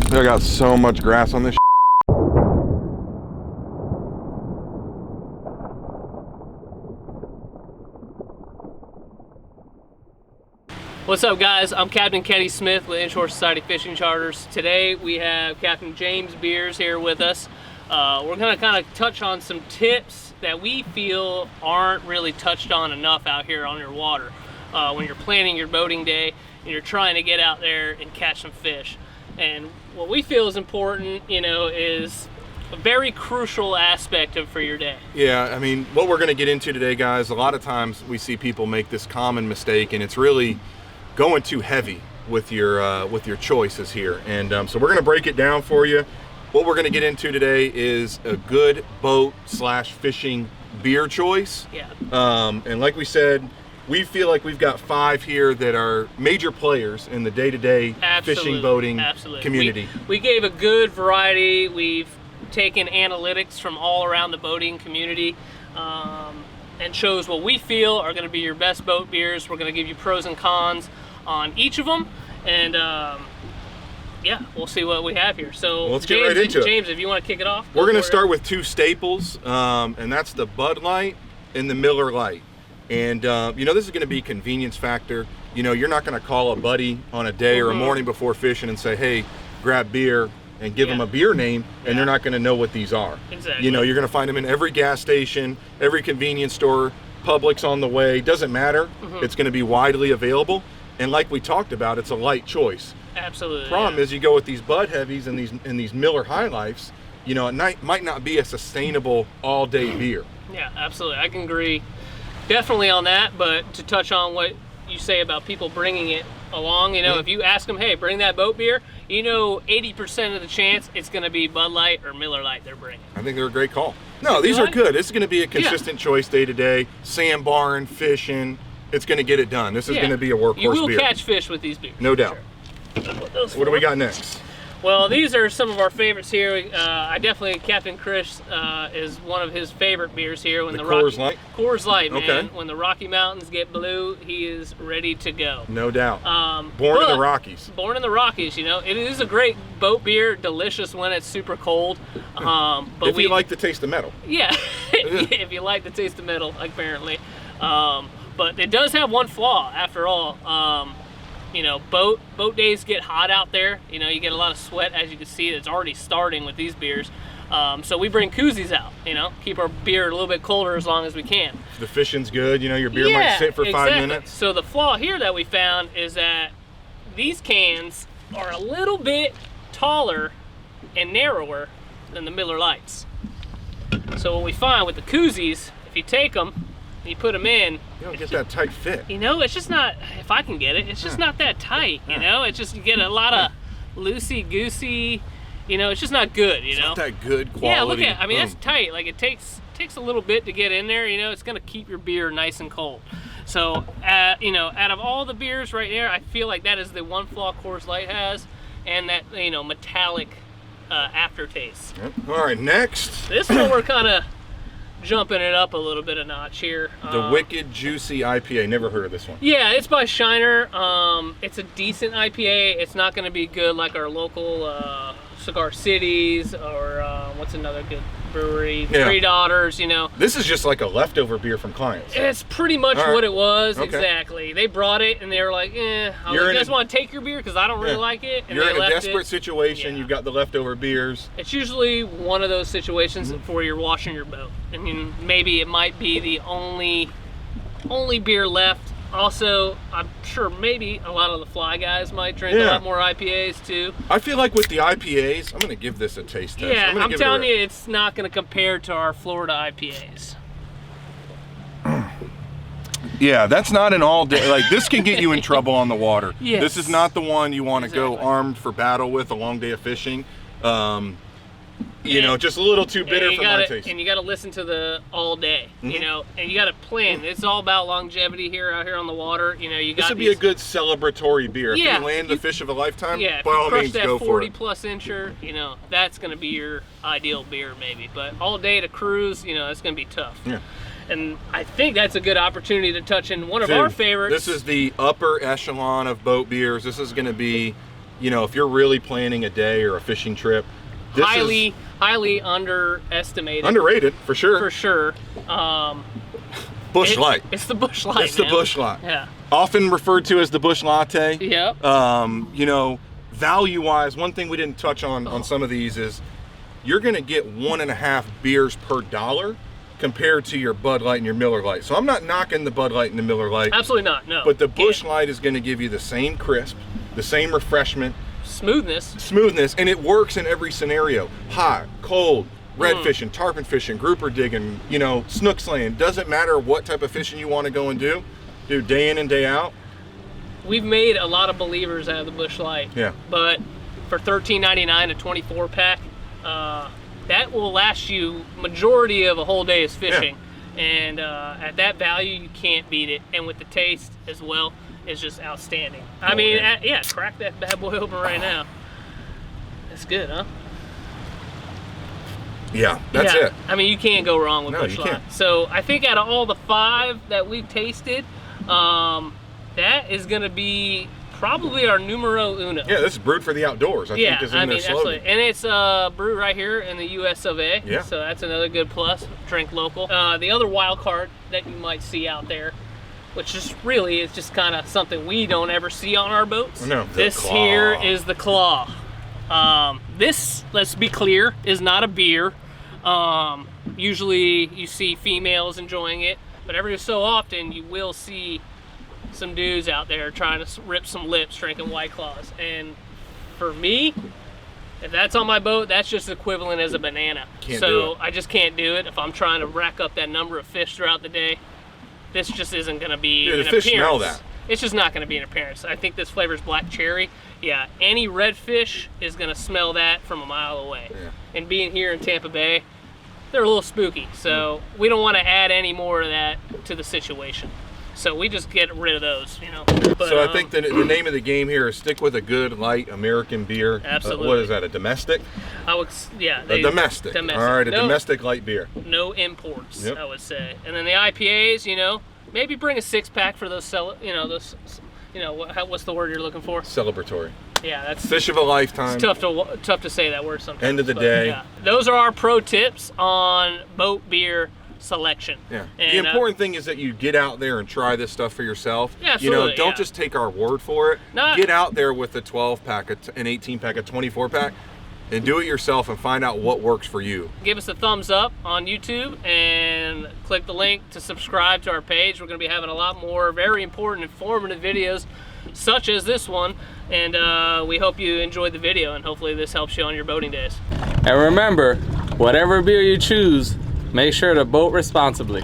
I got so much grass on this. What's up, guys? I'm Captain Kenny Smith with Inshore Society Fishing Charters. Today we have Captain James Beers here with us. We're gonna kind of touch on some tips that we feel aren't really touched on enough out here on your water when you're planning your boating day and you're trying to get out there and catch some fish. And what we feel is important, you know, is a very crucial aspect for your day. Yeah, I mean, what we're gonna get into today, guys, a lot of times we see people make this common mistake, and it's really going too heavy with your choices here. And so we're gonna break it down for you. What we're gonna get into today is a good boat / fishing beer choice. Yeah. And like we said, we feel like we've got 5 here that are major players in the day-to-day fishing, boating community. We gave a good variety. We've taken analytics from all around the boating community and chose what we feel are gonna be your best boat beers. We're gonna give you pros and cons on each of them, and yeah, we'll see what we have here. So let's get right into it. James, if you want to kick it off. We're going to start with 2 staples, and that's the Bud Light and the Miller Lite. And you know, this is going to be convenience factor. You know, you're not going to call a buddy on a day or a morning before fishing and say, hey, grab beer, and give them a beer name, and they're not going to know what these are. Exactly. You know, you're going to find them in every gas station, every convenience store, Publix on the way, doesn't matter. It's going to be widely available. And like we talked about, it's a light choice. Absolutely. Problem is, you go with these Bud Heavies and these Miller High Lifes, you know, it might not be a sustainable all-day beer. Yeah, absolutely. I can agree definitely on that. But to touch on what you say about people bringing it along, you know, if you ask them, hey, bring that boat beer, you know, 80% of the chance it's going to be Bud Light or Miller Lite they're bringing. I think they're a great call. No, these are good. This is going to be a consistent choice day to day. Sandbaring, fishing. It's going to get it done. This is going to be a workhorse beer. You will catch fish with these beers. No doubt. Sure. What do we got next? Well, these are some of our favorites here. I definitely, Captain Chris is one of his favorite beers here. When the Coors Light? Coors Light, man. Okay. When the Rocky Mountains get blue, he is ready to go. No doubt. Born in the Rockies. Born in the Rockies, you know. It is a great boat beer, delicious when it's super cold. But if you like the taste of metal. Yeah, if you like the taste of metal, apparently. But it does have one flaw, after all. You know, boat days get hot out there. You know, you get a lot of sweat, as you can see. It's already starting with these beers. So we bring koozies out, you know, keep our beer a little bit colder as long as we can. If the fishing's good, you know, your beer might sit for 5 minutes. So the flaw here that we found is that these cans are a little bit taller and narrower than the Miller Lites. So what we find with the koozies, if you take them, you put them in, you don't get that tight fit. You know, it's just not, if I can get it, it's just not that tight, you know? It's just, you get a lot of loosey-goosey, you know, it's just not good, you know? Not that good quality. Yeah, look at, I mean, that's tight. Like, it takes a little bit to get in there, you know? It's gonna keep your beer nice and cold. So, you know, out of all the beers right there, I feel like that is the one flaw Coors Light has, and that, you know, metallic aftertaste. Yep. All right, next. This one we're kind of jumping it up a little bit a notch here. The Wicked Juicy IPA. Never heard of this one. Yeah, it's by Shiner. It's a decent IPA. It's not going to be good like our local Cigar Cities or what's another good brewery? Three Daughters, you know. This is just like a leftover beer from clients. It's pretty much what it was. Exactly. They brought it and they were like, you guys want to take your beer because I don't really like it. And you're in a desperate situation. You've got the leftover beers. It's usually one of those situations where you're washing your boat. I mean, maybe it might be the only beer left. Also, I'm sure maybe a lot of the fly guys might drink a lot more IPAs too. I feel like with the IPAs, I'm going to give this a taste test. Yeah, I'm telling you, it's not going to compare to our Florida IPAs. Yeah, that's not an all day. Like, this can get you in trouble on the water. Yes. This is not the one you want to go armed for battle with a long day of fishing. You know, just a little too bitter for my taste. And you got to listen to the all day, you know, and you got to plan. It's all about longevity out here on the water. You know, you got this would be a good celebratory beer. If you land the fish of a lifetime, by all means, go for it. That 40+ incher, you know, that's going to be your ideal beer, maybe. But all day to cruise, you know, that's going to be tough. Yeah. And I think that's a good opportunity to touch in one of our favorites. This is the upper echelon of boat beers. This is going to be you know, if you're really planning a day or a fishing trip, this is highly underestimated. Underrated, for sure. For sure. Busch Light. It's the Busch Light. It's the Busch Light. Yeah. Often referred to as the Busch Latte. Yep. You know, value-wise, one thing we didn't touch on some of these is you're going to get 1.5 beers per dollar compared to your Bud Light and your Miller Lite. So I'm not knocking the Bud Light and the Miller Lite. Absolutely not, no. But the Busch Light is going to give you the same crisp, the same refreshment. Smoothness, and it works in every scenario. Hot, cold, red fishing, tarpon fishing, grouper digging, you know, snook slaying. Doesn't matter what type of fishing you want to go and do day in and day out. We've made a lot of believers out of the Busch Light. Yeah. But for $13.99 a 24 pack, that will last you majority of a whole day's fishing. Yeah. And at that value, you can't beat it. And with the taste as well, it's just outstanding. I mean, yeah, crack that bad boy open right now. That's good, huh? Yeah, that's it. I mean, you can't go wrong with Busch Light. Can't. So I think out of all the 5 that we've tasted, that is going to be probably our numero uno. Yeah, this is brewed for the outdoors. I think is in their slogan. Absolutely. And it's brewed right here in the US of A. Yeah. So that's another good plus. Drink local. The other Wildcard that you might see out there, which is really is just kind of something we don't ever see on our boats. No, this here is the Claw. This, let's be clear, is not a beer. Usually you see females enjoying it, but every so often you will see some dudes out there trying to rip some lips drinking White Claws. And for me, if that's on my boat, that's just equivalent as a banana. I just can't do it if I'm trying to rack up that number of fish throughout the day. This just isn't going to be an the fish appearance. Smell that. It's just not going to be an appearance. I think this flavor's black cherry. Yeah, any redfish is going to smell that from a mile away. Yeah. And being here in Tampa Bay, they're a little spooky. So we don't want to add any more of that to the situation. So we just get rid of those, you know. But, so I think the name of the game here is stick with a good light American beer. Absolutely. What is that, a domestic? A domestic. All right, a domestic light beer. No imports, I would say. And then the IPAs, you know, maybe bring a 6-pack for those, what's the word you're looking for? Celebratory. Yeah, that's fish of a lifetime. It's tough to say that word sometimes. End of the day. Yeah. Those are our pro tips on boat beer selection. Yeah. And the important thing is that you get out there and try this stuff for yourself. Yeah, absolutely. You know, don't just take our word for it. Get out there with a 12-pack, an 18-pack, a 24-pack, and do it yourself and find out what works for you. Give us a thumbs up on YouTube and click the link to subscribe to our page. We're going to be having a lot more very important, informative videos such as this one. And we hope you enjoyed the video, and hopefully this helps you on your boating days. And remember, whatever beer you choose, make sure to boat responsibly.